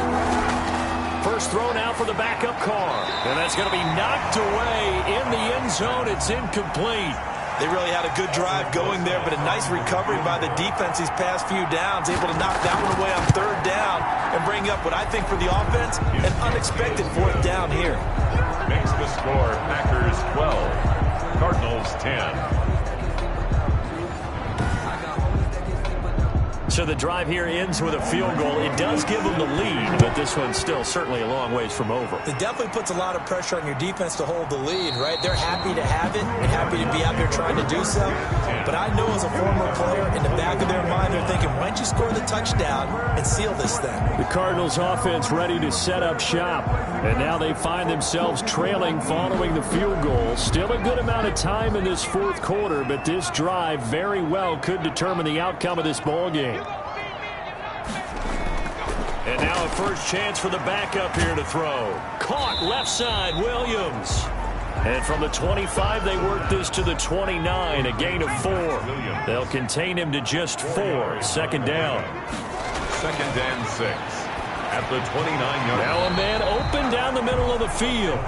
First throw now for the backup Carr. And that's going to be knocked away in the end zone. It's incomplete.
They really had a good drive going there, but a nice recovery by the defense these past few downs, able to knock that one away on 3rd down and bring up what I think for the offense, an unexpected 4th down here.
Makes the score Packers 12, Cardinals 10.
So the drive here ends with a field goal. It does give them the lead, but this one's still certainly a long ways from over.
It definitely puts a lot of pressure on your defense to hold the lead, right? They're happy to have it and happy to be out there trying to do so. But I know as a former player, in the back of their mind, they're thinking, why don't you score the touchdown and seal this thing?
The Cardinals offense ready to set up shop. And now they find themselves trailing following the field goal. Still a good amount of time in this 4th quarter, but this drive very well could determine the outcome of this ball game. And now a first chance for the backup here to throw. Caught left side, Williams. And from the 25, they work this to the 29, a gain of 4. They'll contain him to just 4. 2nd down.
2nd and 6 at the 29-yard line.
Now a man open down the middle of the field.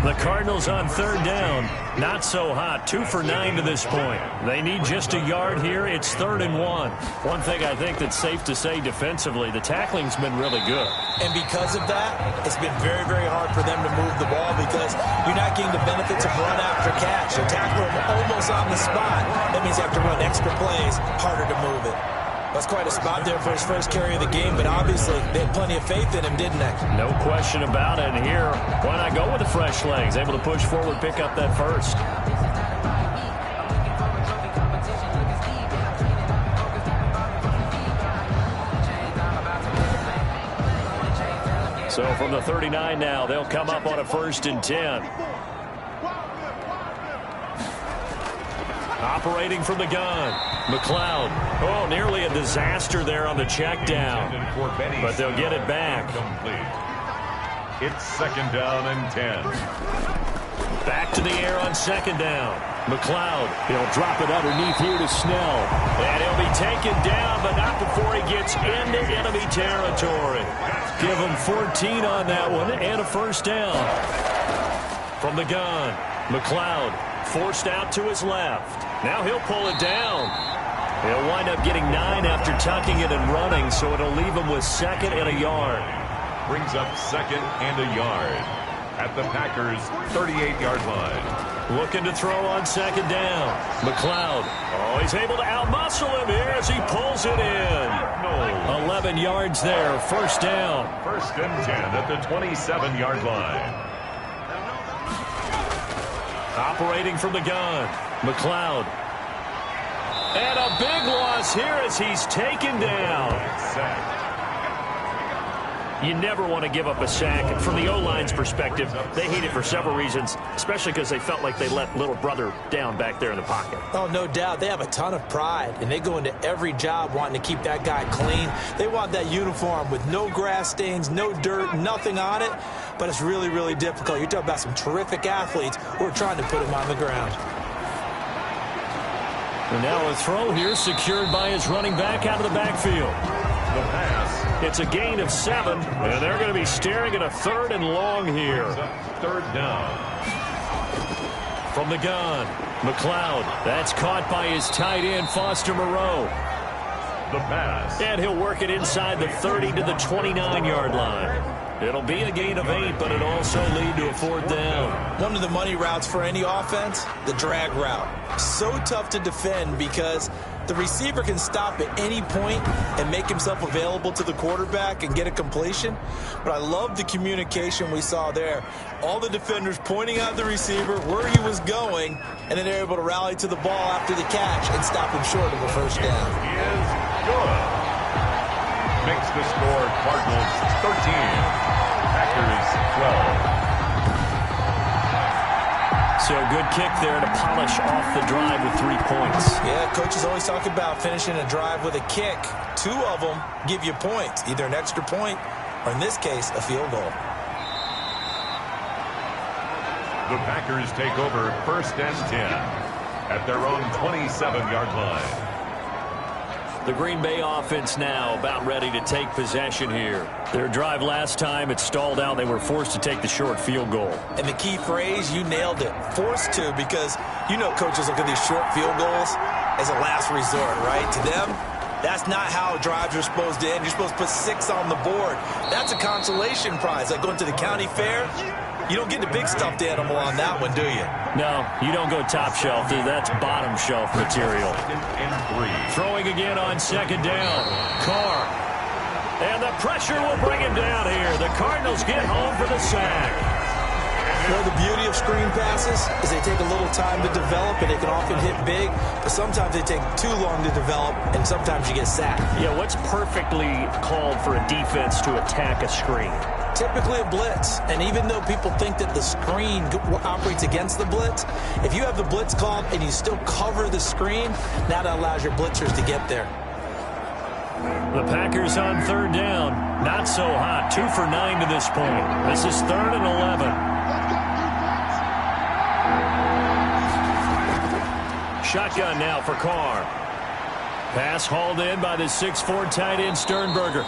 The Cardinals on 3rd down. Not so hot. 2 for 9 to this point. They need just a yard here. It's 3rd and 1. One thing I think that's safe to say defensively, the tackling's been really good.
And because of that, it's been very, very hard for them to move the ball because you're not getting the benefits of run after catch. They tackle him almost on the spot. That means they have to run extra plays, harder to move it. That's quite a spot there for his first carry of the game, but obviously they had plenty of faith in him, didn't they?
No question about it. And here, why not go with the fresh legs? Able to push forward, pick up that first. So from the 39 now, they'll come up on a 1st and 10. Operating from the gun. McLeod. Oh, nearly a disaster there on the check down. But they'll get it back.
It's 2nd down and 10.
Back to the air on 2nd down. McLeod. He'll drop it underneath here to Snell. And he'll be taken down, but not before he gets into enemy territory. Give him 14 on that one and a 1st down. From the gun. McLeod. Forced out to his left. Now he'll pull it down. He'll wind up getting 9 after tucking it and running, so it'll leave him with 2nd and a yard.
Brings up 2nd and a yard at the Packers' 38-yard line.
Looking to throw on 2nd down. McLeod. Oh, he's able to outmuscle him here as he pulls it in. 11 yards there. 1st down.
1st and 10 at the 27-yard line.
Operating from the gun. McLeod. And a big loss here as he's taken down. You never want to give up a sack. From the O-line's perspective, they hate it for several reasons, especially because they felt like they let little brother down back there in the pocket.
Oh, no doubt. They have a ton of pride, and they go into every job wanting to keep that guy clean. They want that uniform with no grass stains, no dirt, nothing on it, but it's really, really difficult. You're talking about some terrific athletes who are trying to put him on the ground.
And now a throw here secured by his running back out of the backfield.
The pass.
It's a gain of 7, and they're going to be staring at a 3rd and long here.
3rd down.
From the gun, McLeod. That's caught by his tight end, Foster Moreau.
The pass.
And he'll work it inside the 30 to the 29-yard line. It'll be a gain of 8, but it also lead to a 4th down.
One of the money routes for any offense, the drag route. So tough to defend because the receiver can stop at any point and make himself available to the quarterback and get a completion. But I love the communication we saw there. All the defenders pointing out the receiver, where he was going, and then they're able to rally to the ball after the catch and stop him short of a 1st down.
He is good. Makes the score Cardinals 13, Packers 12.
So good kick there to polish off the drive with 3 points.
Yeah, coaches always talk about finishing a drive with a kick. 2 of them give you points, either an extra point or, in this case, a field goal.
The Packers take over 1st and 10 at their own 27-yard line.
The Green Bay offense now about ready to take possession here. Their drive last time, it stalled out. They were forced to take the short field goal.
And the key phrase, you nailed it, forced to, because you know coaches look at these short field goals as a last resort, right? To them, that's not how drives are supposed to end. You're supposed to put 6 on the board. That's a consolation prize, like going to the county fair. You don't get the big stuffed animal on that one, do you?
No, you don't go top shelf. That's bottom shelf material. Throwing again on 2nd down. Carr. And the pressure will bring him down here. The Cardinals get home for the sack.
You know, the beauty of screen passes is they take a little time to develop, and they can often hit big, but sometimes they take too long to develop, and sometimes you get sacked.
Yeah, what's perfectly called for a defense to attack a screen?
Typically a blitz, and even though people think that the screen operates against the blitz, if you have the blitz called and you still cover the screen, now that allows your blitzers to get there.
The Packers on 3rd down. Not so hot. 2 for 9 to this point. This is 3rd and 11. Shotgun now for Carr. Pass hauled in by the 6'4" tight end Sternberger.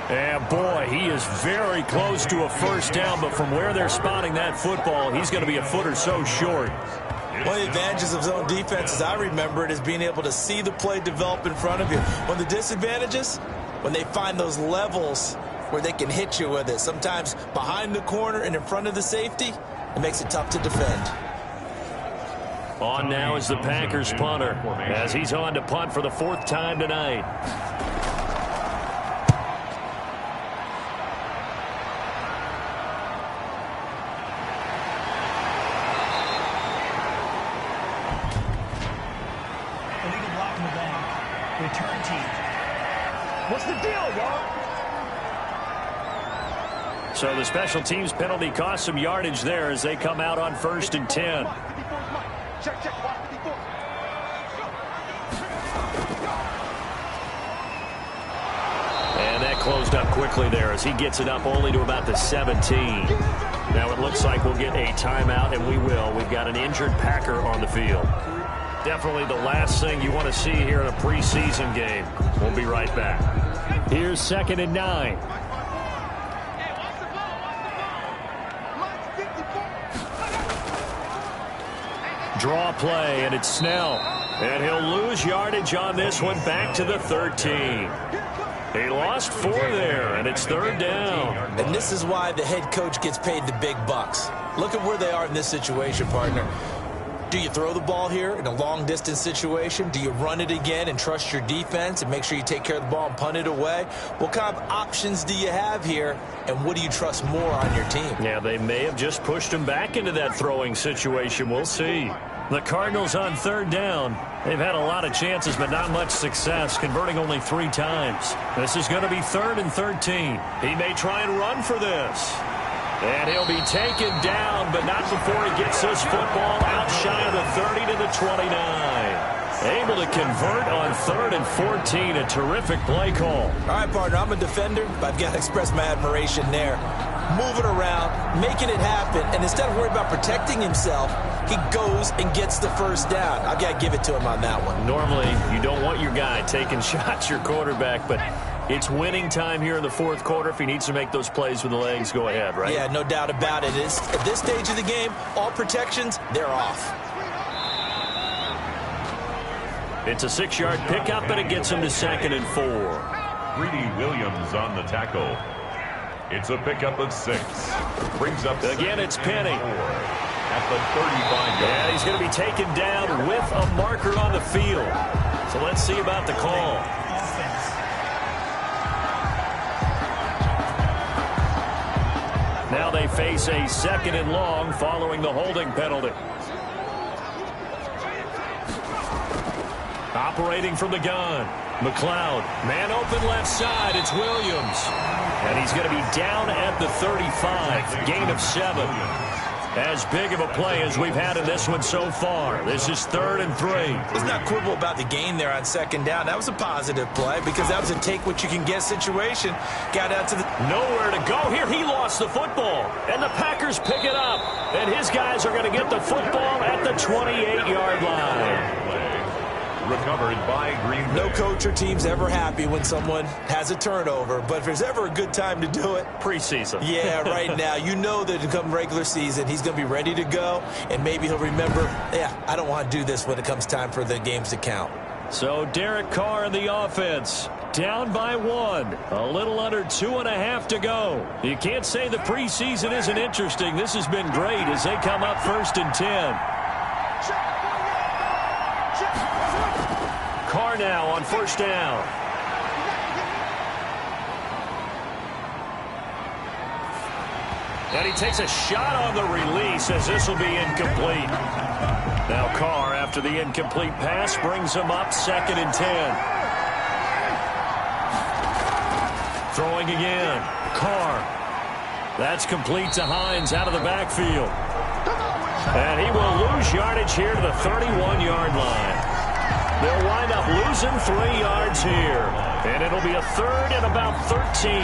And boy, he is very close to a 1st down, but from where they're spotting that football, he's going to be a foot or so short.
One of the advantages of zone defense, as I remember it, is being able to see the play develop in front of you. One of the disadvantages, when they find those levels where they can hit you with it, sometimes behind the corner and in front of the safety, it makes it tough to defend.
On now is the Packers punter, as he's on to punt for the 4th time tonight.
Return team. What's the deal, y'all?
So the special teams penalty cost some yardage there as they come out on 1st and 10. And that closed up quickly there as he gets it up only to about the 17. Now it looks like we'll get a timeout, and we will. We've got an injured Packer on the field. Definitely the last thing you want to see here in a preseason game. We'll be right back. Here's 2nd and 9. Draw play, and it's Snell. And he'll lose yardage on this one back to the 13. He lost 4 there, and it's 3rd down.
And this is why the head coach gets paid the big bucks. Look at where they are in this situation, partner. Do you throw the ball here in a long-distance situation? Do you run it again and trust your defense and make sure you take care of the ball and punt it away? What kind of options do you have here, and what do you trust more on your team?
Yeah, they may have just pushed him back into that throwing situation. We'll see. The Cardinals on 3rd down. They've had a lot of chances, but not much success, converting only 3 times. This is going to be 3rd and 13. He may try and run for this. And he'll be taken down, but not before he gets this football out shy of the 30 to the 29. Able to convert on 3rd and 14. A terrific play call.
All right, partner, I'm a defender, but I've got to express my admiration there. Moving around, making it happen, and instead of worrying about protecting himself, he goes and gets the 1st down. I've got to give it to him on that one.
Normally, you don't want your guy taking shots, your quarterback, but it's winning time here in the 4th quarter. If he needs to make those plays with the legs, go ahead, right?
Yeah, no doubt about it. At this stage of the game, all protections, they're off.
It's a 6-yard pickup, and it gets him to 2nd and 4.
Greedy Williams on the tackle. It's a pickup of 6. Brings up
again, it's Penny.
At the 35-yard.
Yeah, he's going to be taken down with a marker on the field. So let's see about the call. Now they face a 2nd and long following the holding penalty. Operating from the gun. McLeod, man open left side, it's Williams. And he's going to be down at the 35, gain of 7. As big of a play as we've had in this one so far. This is 3rd and 3.
Let's not quibble about the gain there on 2nd down. That was a positive play because that was a take-what-you-can-get situation. Got out to the...
Nowhere to go here. He lost the football. And the Packers pick it up. And his guys are going to get the football at the 28-yard line.
Recovered by Green Bay.
No coach or team's ever happy when someone has a turnover, but if there's ever a good time to do it,
preseason.
Yeah, right now. You know that come regular season, he's going to be ready to go, and maybe he'll remember, yeah, I don't want to do this when it comes time for the games to count.
So Derek Carr in the offense, down by 1. A little under 2.5 to go. You can't say the preseason isn't interesting. This has been great as they come up 1st and 10. Carr now on 1st down. And he takes a shot on the release as this will be incomplete. Now Carr, after the incomplete pass, brings him up 2nd and 10. Throwing again. Carr. That's complete to Hines out of the backfield. And he will lose yardage here to the 31-yard line. They'll wind up losing 3 yards here. And it'll be a 3rd and about 13.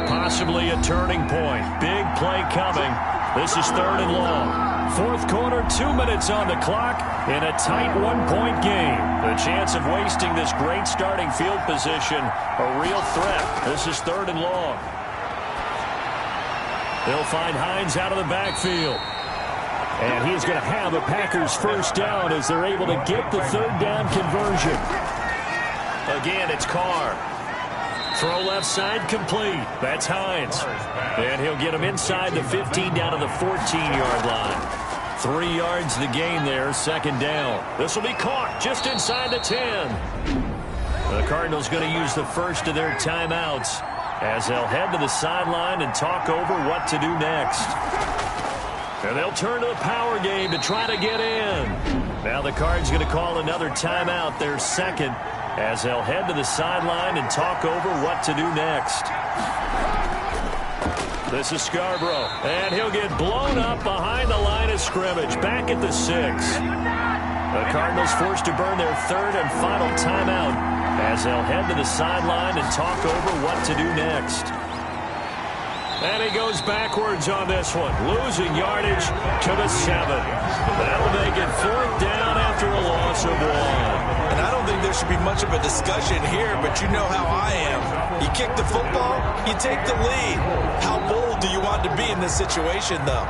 Possibly a turning point. Big play coming. This is 3rd and long. 4th quarter, 2 minutes on the clock in a tight 1-point game. The chance of wasting this great starting field position, a real threat. This is 3rd and long. They'll find Hines out of the backfield. And he's going to have a Packers 1st down as they're able to get the 3rd down conversion. Again, it's Carr. Throw left side complete. That's Hines. And he'll get him inside the 15 down to the 14-yard line. 3 yards the gain there, 2nd down. This will be caught just inside the 10. The Cardinals going to use the first of their timeouts as they'll head to the sideline and talk over what to do next. And they'll turn to the power game to try to get in. Now the Cards going to call another timeout, their 2nd, as they'll head to the sideline and talk over what to do next. This is Scarborough, and he'll get blown up behind the line of scrimmage, back at the 6. The Cardinals forced to burn their 3rd and final timeout as they'll head to the sideline and talk over what to do next. And he goes backwards on this one, losing yardage to the 7. That'll make it 4th down after a loss of 1.
And I don't think there should be much of a discussion here, but you know how I am. You kick the football, you take the lead. How bold do you want to be in this situation, though?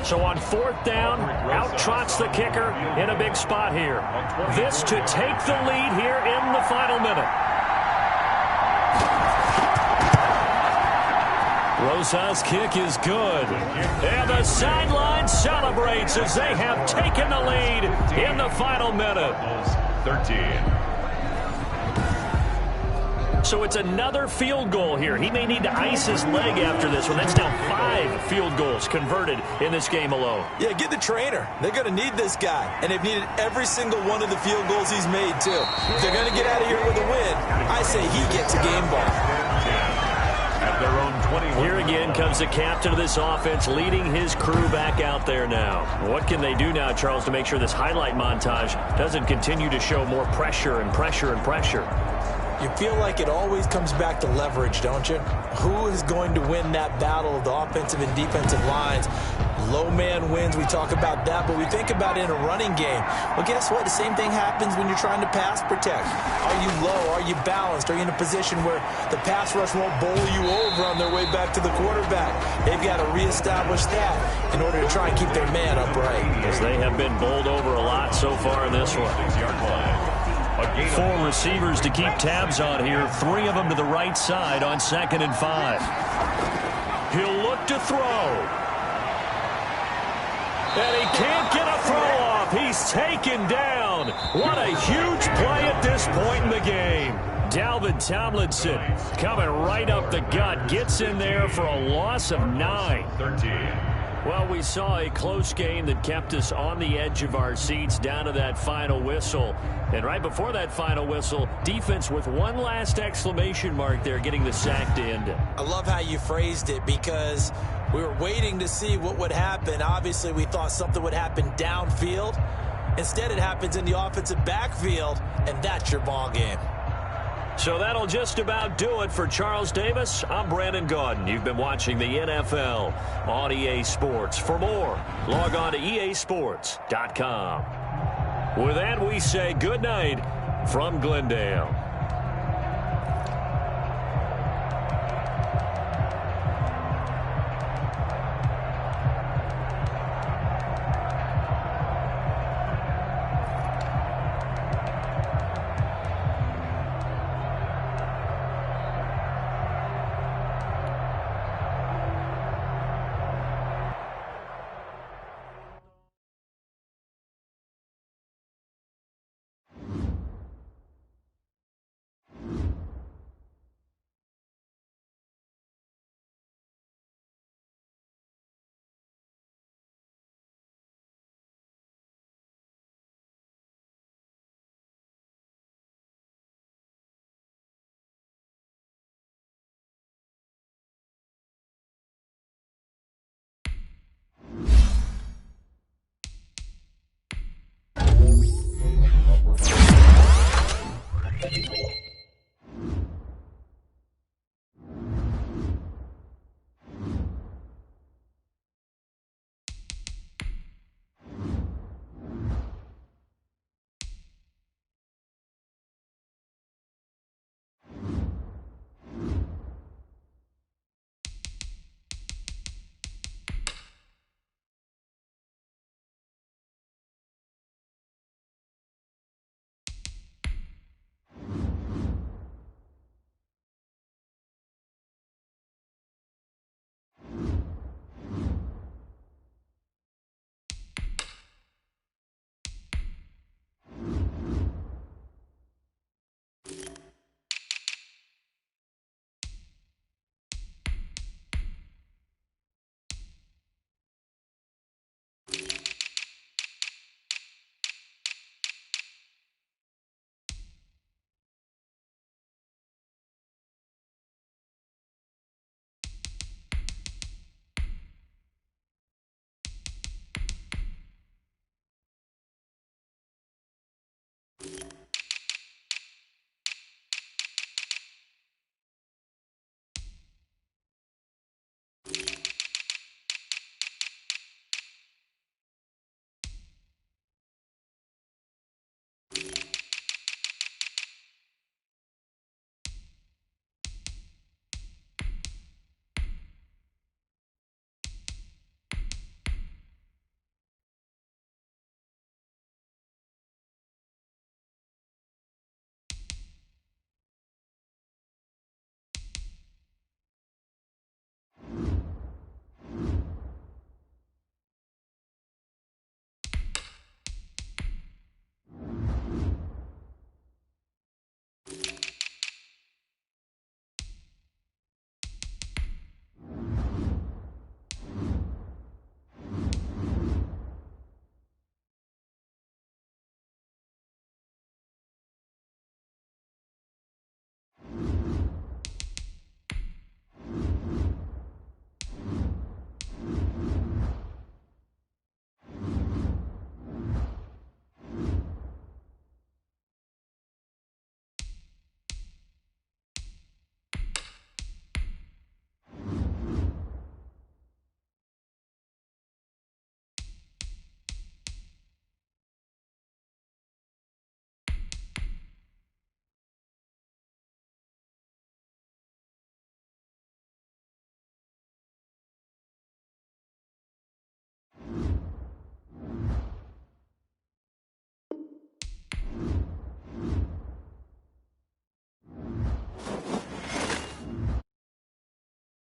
So on 4th down, out trots the kicker in a big spot here. This to take the lead here in the final minute. Rosa's kick is good. And the sideline celebrates as they have taken the lead in the final minute.
13.
So it's another field goal here. He may need to ice his leg after this one. That's now 5 field goals converted in this game alone.
Yeah, get the trainer. They're going to need this guy. And they've needed every single one of the field goals he's made, too. If they're going to get out of here with a win, I say he gets a game ball.
At their own 21.
Here again comes the captain of this offense leading his crew back out there now. What can they do now, Charles, to make sure this highlight montage doesn't continue to show more pressure and pressure and pressure?
You feel like it always comes back to leverage, don't you? Who is going to win that battle of the offensive and defensive lines? Low man wins. We talk about that, but we think about it in a running game. Well, guess what? The same thing happens when you're trying to pass protect. Are you low? Are you balanced? Are you in a position where the pass rush won't bowl you over on their way back to the quarterback? They've got to reestablish that in order to try and keep their man upright.
As they have been bowled over a lot so far in this one. 4 receivers to keep tabs on here. 3 of them to the right side on 2nd and 5. He'll look to throw. And he can't get a throw off. He's taken down. What a huge play at this point in the game. Dalvin Tomlinson coming right up the gut. Gets in there for a loss of 9. 13. Well, we saw a close game that kept us on the edge of our seats down to that final whistle. And right before that final whistle, defense with one last exclamation mark there, getting the sack to end it.
I love how you phrased it, because we were waiting to see what would happen. Obviously, we thought something would happen downfield. Instead, it happens in the offensive backfield, and that's your ball game.
So that'll just about do it for Charles Davis. I'm Brandon Gaudin. You've been watching the NFL on EA Sports. For more, log on to easports.com. With that, we say good night from Glendale.